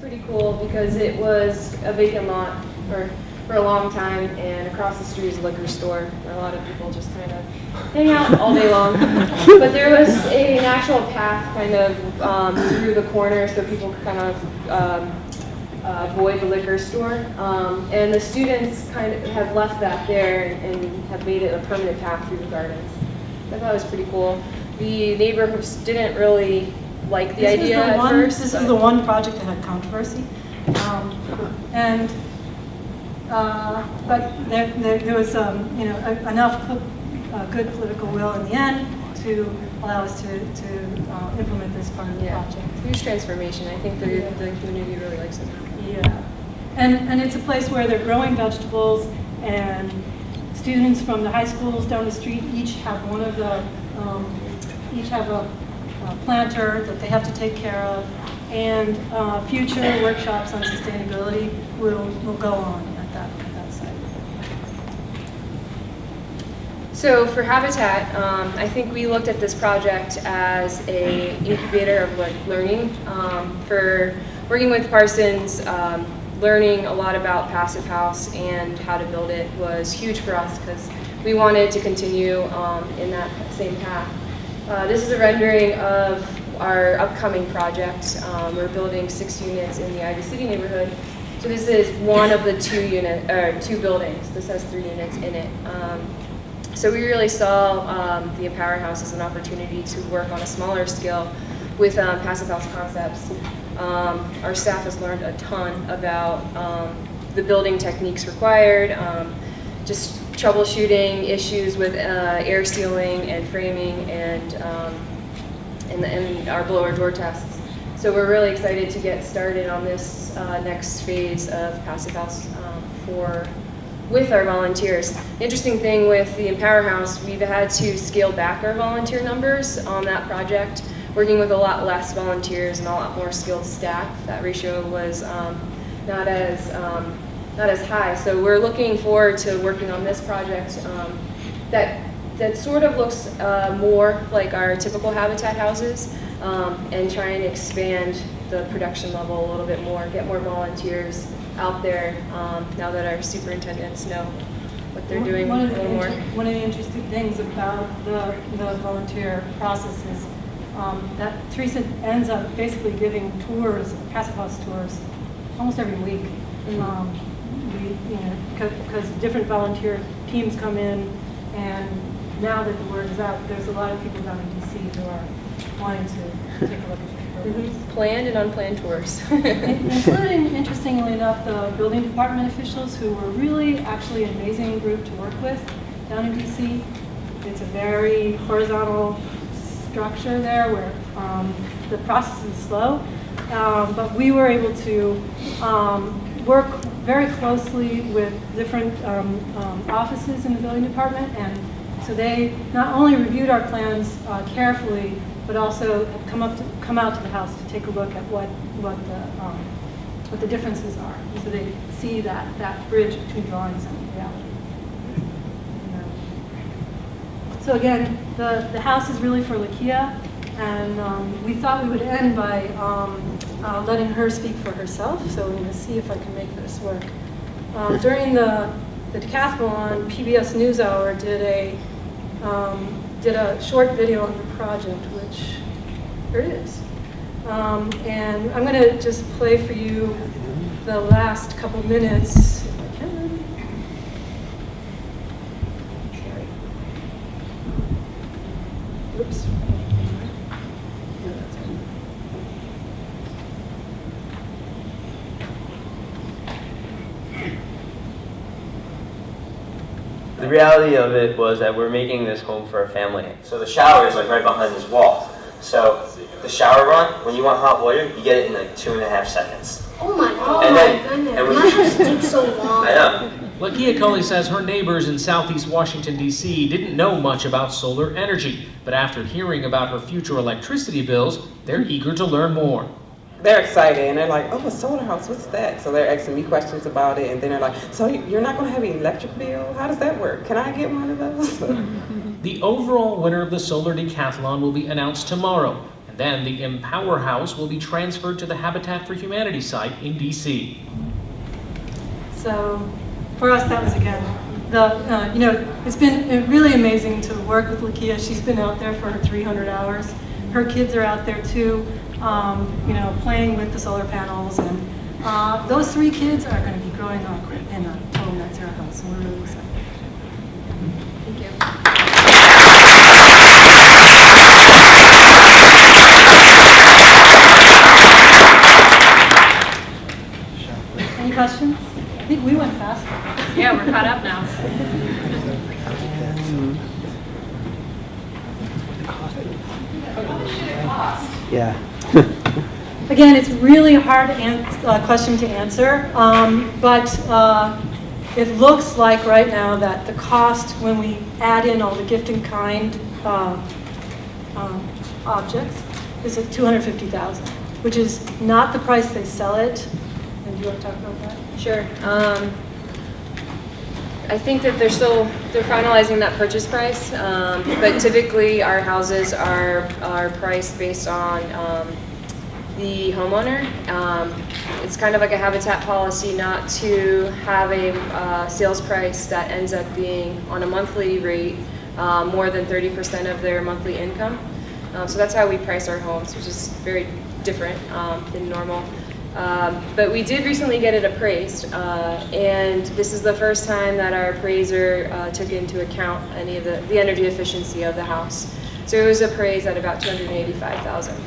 pretty cool because it was a vacant lot for a long time, and across the street is a liquor store where a lot of people just kind of hang out all day long. But there was an actual path kind of through the corner so people could kind of avoid the liquor store. And the students kind of have left that there and have made it a permanent path through the gardens. I thought it was pretty cool. The neighbors didn't really like the idea at first. This is the one project that had controversy. But there was enough good political will in the end to allow us to implement this part of the project. Huge transformation. I think the community really likes it. Yeah, and it's a place where they're growing vegetables, and students from the high schools down the street each have a planter that they have to take care of, and future workshops on sustainability will go on at that site. So for Habitat, I think we looked at this project as an incubator of learning. For working with Parsons, learning a lot about Passive House and how to build it was huge for us because we wanted to continue in that same path. This is a rendering of our upcoming project. We're building 6 units in the Ivy City neighborhood. So this is one of the 2 buildings. This has 3 units in it. So we really saw the Empower House as an opportunity to work on a smaller scale with Passive House concepts. Our staff has learned a ton about the building techniques required, just troubleshooting issues with air sealing and framing and our blower door tests. So we're really excited to get started on this next phase of Passive House with our volunteers. The interesting thing with the Empower House, we've had to scale back our volunteer numbers on that project, working with a lot less volunteers and a lot more skilled staff. That ratio was not as high. So we're looking forward to working on this project that sort of looks more like our typical Habitat houses, and trying to expand the production level a little bit more, get more volunteers out there now that our superintendents know what they're doing a little more. One of the interesting things about the volunteer process is that Teresa ends up basically giving tours, Passive House tours, almost every week. Because different volunteer teams come in, and now that the word is out, there's a lot of people down in DC who are wanting to take a look at the programs. Planned and unplanned tours. Including, interestingly enough, the building department officials who were really actually an amazing group to work with down in DC. It's a very horizontal structure there where the process is slow, but we were able to work very closely with different offices in the building department, and so they not only reviewed our plans carefully, but also have come out to the house to take a look at what the differences are, and so they see that bridge between drawings and reality. So again, the house is really for Lakia, and we thought we would end by letting her speak for herself. So we're going to see if I can make this work. During the decathlon, PBS NewsHour did a short video on the project, which here it is. And I'm going to just play for you the last couple minutes, if I can. Oops. The reality of it was that we're making this home for a family. So the shower is like right behind this wall. So the shower run, when you want hot water, you get it in like 2.5 seconds. Oh my goodness. Mine has taken so long. I know. Lakia Cully says her neighbors in southeast Washington, D.C. didn't know much about solar energy, but after hearing about her future electricity bills, they're eager to learn more. They're excited, and they're like, oh, a solar house, what's that? So they're asking me questions about it, and then they're like, so you're not going to have an electric bill? How does that work? Can I get one of those? The overall winner of the solar decathlon will be announced tomorrow, and And then the Empower House will be transferred to the Habitat for Humanity site in DC. So for us, that was again, it's been really amazing to work with Lakia. She's been out there for 300 hours. Her kids are out there too, playing with the solar panels. And those 3 kids are going to be growing up in a total net zero house. And we're really excited. Thank you. Any questions? I think we went fast. Yeah, we're caught up now. Yeah. Again, it's really a hard question to answer, but it looks like right now that the cost when we add in all the gift in kind objects is at $250,000, which is not the price they sell it. And do you want to talk about that? Sure. I think that they're finalizing that purchase price, but typically our houses are priced based on the homeowner. It's kind of like a habitat policy not to have a sales price that ends up being on a monthly rate more than 30% of their monthly income. So that's how we price our homes, which is very different than normal. But we did recently get it appraised, and this is the first time that our appraiser took into account any of the energy efficiency of the house. So it was appraised at about $285,000.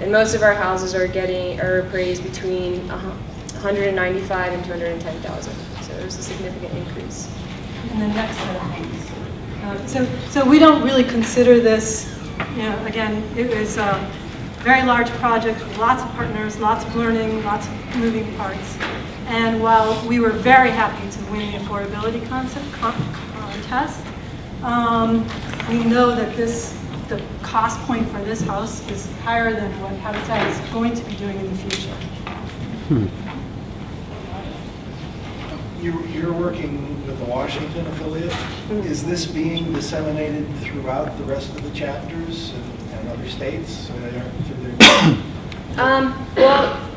And most of our houses are appraised between $195,000 and $210,000. So there's a significant increase. And the next set of things. So we don't really consider this, again, it was a very large project with lots of partners, lots of learning, lots of moving parts. And while we were very happy to win the affordability test, we know that the cost point for this house is higher than what Habitat is going to be doing in the future. You're working with the Washington affiliate. Is this being disseminated throughout the rest of the chapters and other states? Well,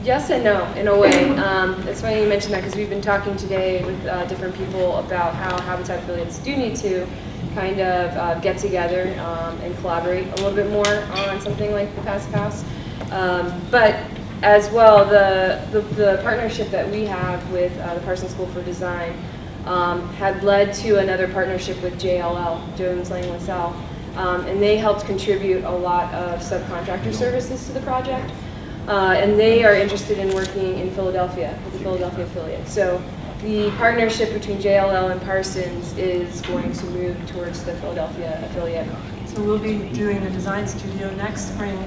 yes and no, in a way. It's funny you mentioned that because we've been talking today with different people about how Habitat affiliates do need to kind of get together and collaborate a little bit more on something like the Passive House. But as well, the partnership that we have with the Parsons School for Design had led to another partnership with JLL, Jones Lang LaSalle, and they helped contribute a lot of subcontractor services to the project. And they are interested in working in Philadelphia with the Philadelphia affiliate. So the partnership between JLL and Parsons is going to move towards the Philadelphia affiliate. So we'll be doing the design studio next spring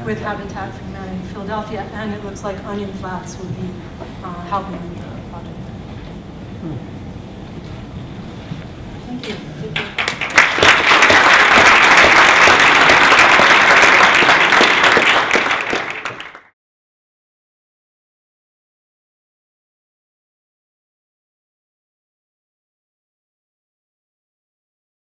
with Habitat for Humanity in Philadelphia, and it looks like Onion Flats will be helping with the project.